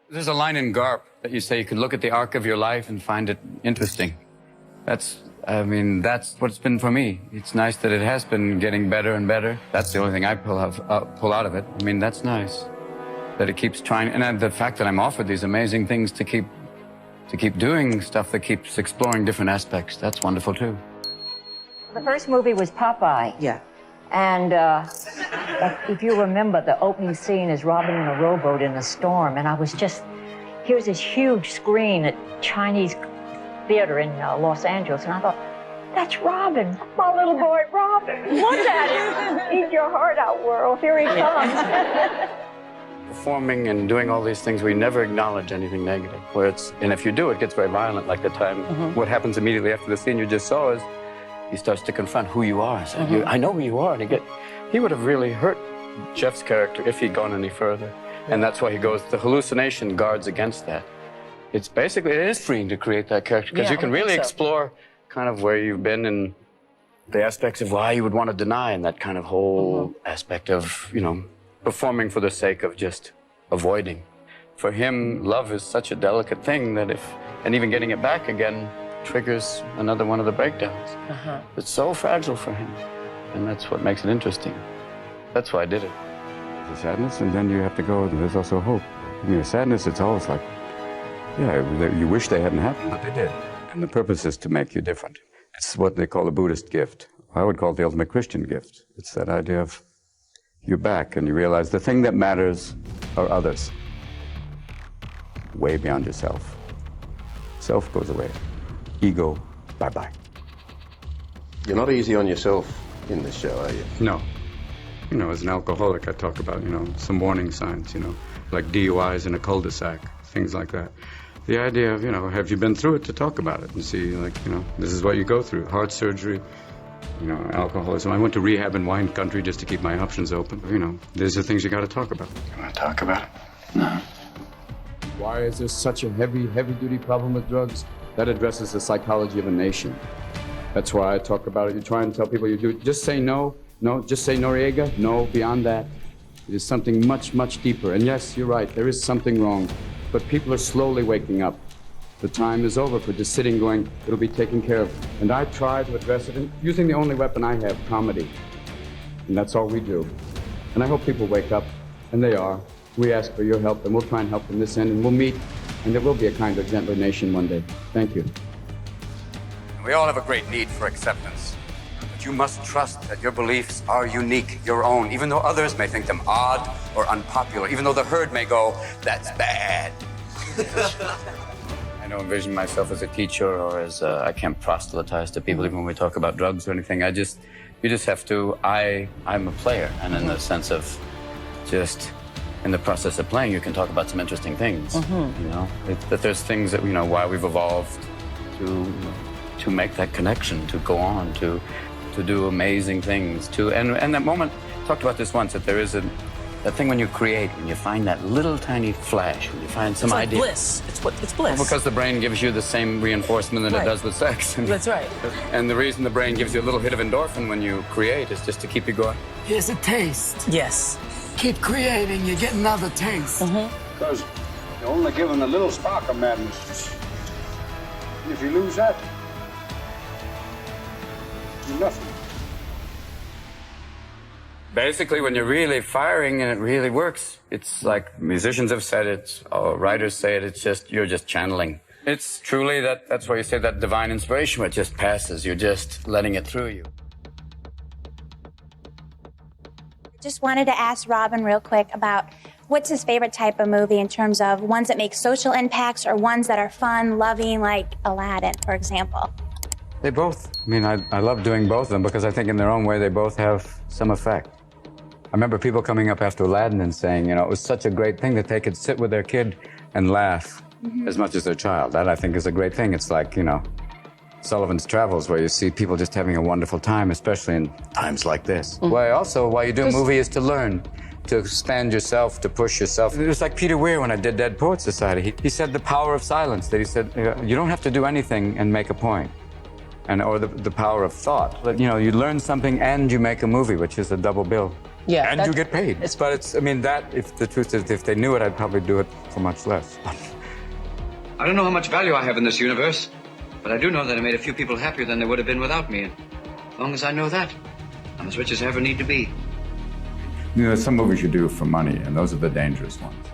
There's a line in GARP that you say you could look at the arc of your life and find it interesting. That's what it's been for me. It's nice that it has been getting better and better. That's the only thing I pull out of it. I mean, that's nice that it keeps trying. And the fact that I'm offered these amazing things to keep doing stuff that keeps exploring different aspects, that's wonderful too. The first movie was Popeye. Yeah. And if you remember, the opening scene is Robin in a rowboat in a storm. And I was just, here's this huge screen at Chinese theater in Los Angeles. And I thought, that's Robin, my little boy Robin. Look at him. Eat your heart out, world. Here he comes. Performing and doing all these things, we never acknowledge anything negative. And if you do, it gets very violent, like the time, what happens immediately after the scene you just saw is, he starts to confront who you are. So I know who you are. And he would have really hurt Jeff's character if he'd gone any further. And that's why he goes, the hallucination guards against that. It's basically, it is freeing to create that character, because you can really explore kind of where you've been and the aspects of why you would want to deny, and that kind of whole aspect of, performing for the sake of just avoiding. For him, love is such a delicate thing that and even getting it back again, triggers another one of the breakdowns. It's so fragile for him, and that's what makes it interesting. That's why I did it. There's sadness, and then you have to go, there's also hope. I mean, sadness, it's always like, you wish they hadn't happened, but they did. And the purpose is to make you different. It's what they call a Buddhist gift. I would call it the ultimate Christian gift. It's that idea of you're back and you realize the thing that matters are others. Way beyond yourself. Self goes away. Ego, bye-bye. You're not easy on yourself in this show, are you? No. As an alcoholic, I talk about, some warning signs, like DUIs in a cul-de-sac, things like that. The idea of, have you been through it to talk about it and see, this is what you go through. Heart surgery, alcoholism. I went to rehab in wine country just to keep my options open. These are things you got to talk about. You want to talk about it? No. Why is there such a heavy-duty problem with drugs? That addresses the psychology of a nation. That's why I talk about it. You try and tell people you do it. Just say no. No, just say Noriega. No, beyond that. It is something much, much deeper. And yes, you're right, there is something wrong. But people are slowly waking up. The time is over for just sitting going, it'll be taken care of. And I try to address it using the only weapon I have, comedy. And that's all we do. And I hope people wake up, and they are. We ask for your help, and we'll try and help from this end, and we'll meet, and there will be a kinder, gentler nation one day. Thank you. We all have a great need for acceptance. But you must trust that your beliefs are unique, your own, even though others may think them odd or unpopular, even though the herd may go, that's bad. I don't envision myself as a teacher or as I can't proselytize to people even when we talk about drugs or anything. You just have to, I'm a player, and in the sense of just in the process of playing, you can talk about some interesting things. That there's things that, why we've evolved to make that connection, to go on, to do amazing things, and that moment, talked about this once, that there is that thing when you create, when you find that little tiny flash, when you find some idea. It's bliss. It's bliss. Well, because the brain gives you the same reinforcement that it does with sex. That's right. And the reason the brain gives you a little hit of endorphin when you create is just to keep you going. Here's a taste. Yes. Keep creating, you get another taste. Because you're only given a little spark of madness. And if you lose that, you're nothing. Basically, when you're really firing and it really works, it's like musicians have said it, or writers say it, it's just, you're just channeling. It's truly that's why you say that divine inspiration where it just passes. You're just letting it through you. Just wanted to ask Robin real quick about what's his favorite type of movie in terms of ones that make social impacts or ones that are fun, loving, like Aladdin, for example. They both. I love doing both of them because I think in their own way they both have some effect. I remember people coming up after Aladdin and saying, it was such a great thing that they could sit with their kid and laugh as much as their child. That, I think, is a great thing. It's like, Sullivan's Travels, where you see people just having a wonderful time, especially in times like this. Why you do a movie is to learn, to expand yourself, to push yourself. It was like Peter Weir when I did Dead Poets Society. He said the power of silence, that he said, you don't have to do anything and make a point. Or the power of thought. But, you learn something and you make a movie, which is a double bill. Yeah, and you get paid. But it's, I mean, that, if the truth is, if they knew it, I'd probably do it for much less. I don't know how much value I have in this universe, but I do know that I made a few people happier than they would have been without me. And as long as I know that, I'm as rich as I ever need to be. You know, there's some movies you do for money, and those are the dangerous ones.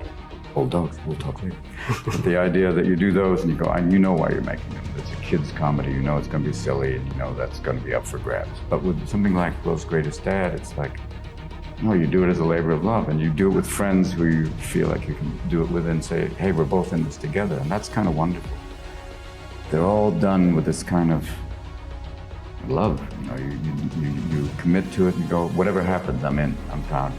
Old dogs, we'll talk later. But the idea that you do those and you go, you know why you're making them. It's a kid's comedy, you know it's going to be silly, and you know that's going to be up for grabs. But with something like World's Greatest Dad, it's like, no, you do it as a labor of love, and you do it with friends who you feel like you can do it with and say, hey, we're both in this together, and that's kind of wonderful. They're all done with this kind of love. You know, you commit to it and you go, whatever happens, I'm in, I'm proud.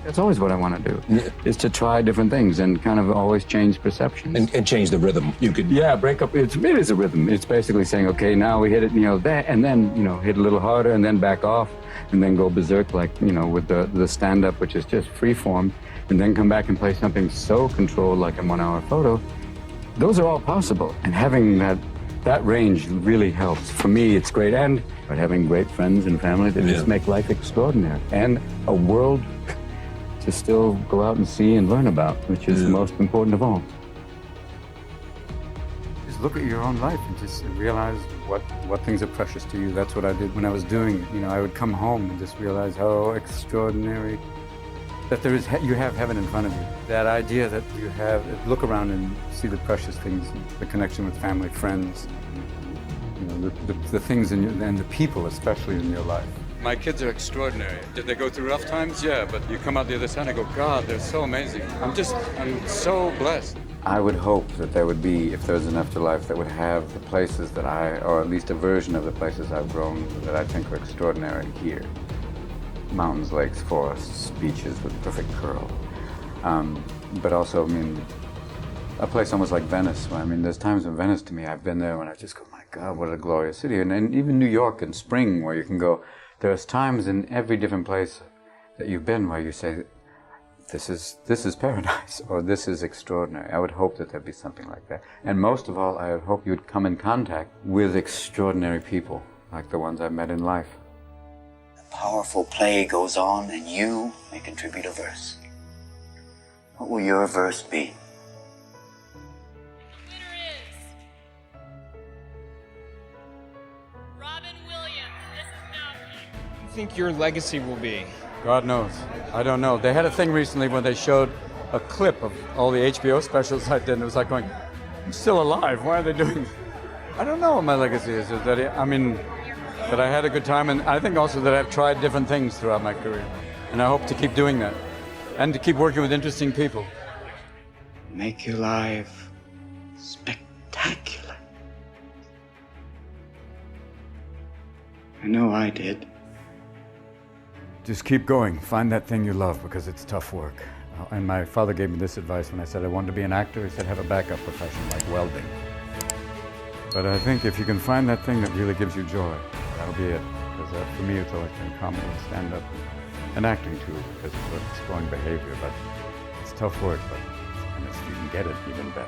That's always what I want to do, is to try different things and kind of always change perceptions. And change the rhythm. You could. Yeah, break up. It is a rhythm. It's basically saying, okay, now we hit it, that, and then, hit a little harder and then back off and then go berserk like, with the stand-up, which is just free form, and then come back and play something so controlled like a 1 hour photo. Those are all possible. And having that range really helps. For me, it's great. And but having great friends and family that just make life extraordinary. And a world to still go out and see and learn about, which is the most important of all. Just look at your own life and just realize what things are precious to you. That's what I did when I was doing, I would come home and just realize how extraordinary that you have heaven in front of you. That idea that you have, look around and see the precious things, the connection with family, friends, the things and the people especially in your life. My kids are extraordinary. Did they go through rough times? Yeah, but you come out the other side and go, God, they're so amazing. I'm so blessed. I would hope that there would be, if there's an afterlife, that would have the places that or at least a version of the places I've grown that I think are extraordinary here. Mountains, lakes, forests, beaches with perfect curl. But also, a place almost like Venice. There's times in Venice to me, I've been there when I just go, my God, what a glorious city. And even New York in spring where you can go, there's times in every different place that you've been where you say, this is paradise, or this is extraordinary. I would hope that there'd be something like that. And most of all, I would hope you'd come in contact with extraordinary people, like the ones I've met in life. The powerful play goes on, and you may contribute a verse. What will your verse be? Think your legacy will be? God knows. I don't know. They had a thing recently when they showed a clip of all the HBO specials I did, and it was like going, I'm still alive. Why are they doing this? I don't know what my legacy is. That that I had a good time, and I think also that I've tried different things throughout my career. And I hope to keep doing that. And to keep working with interesting people. Make your life spectacular. I know I did. Just keep going. Find that thing you love, because it's tough work. And my father gave me this advice when I said I wanted to be an actor. He said, have a backup profession like welding. But I think if you can find that thing that really gives you joy, that'll be it. Because for me, it's always been comedy and stand-up and acting too, because it's exploring behavior. But it's tough work, but if you can get it, even better.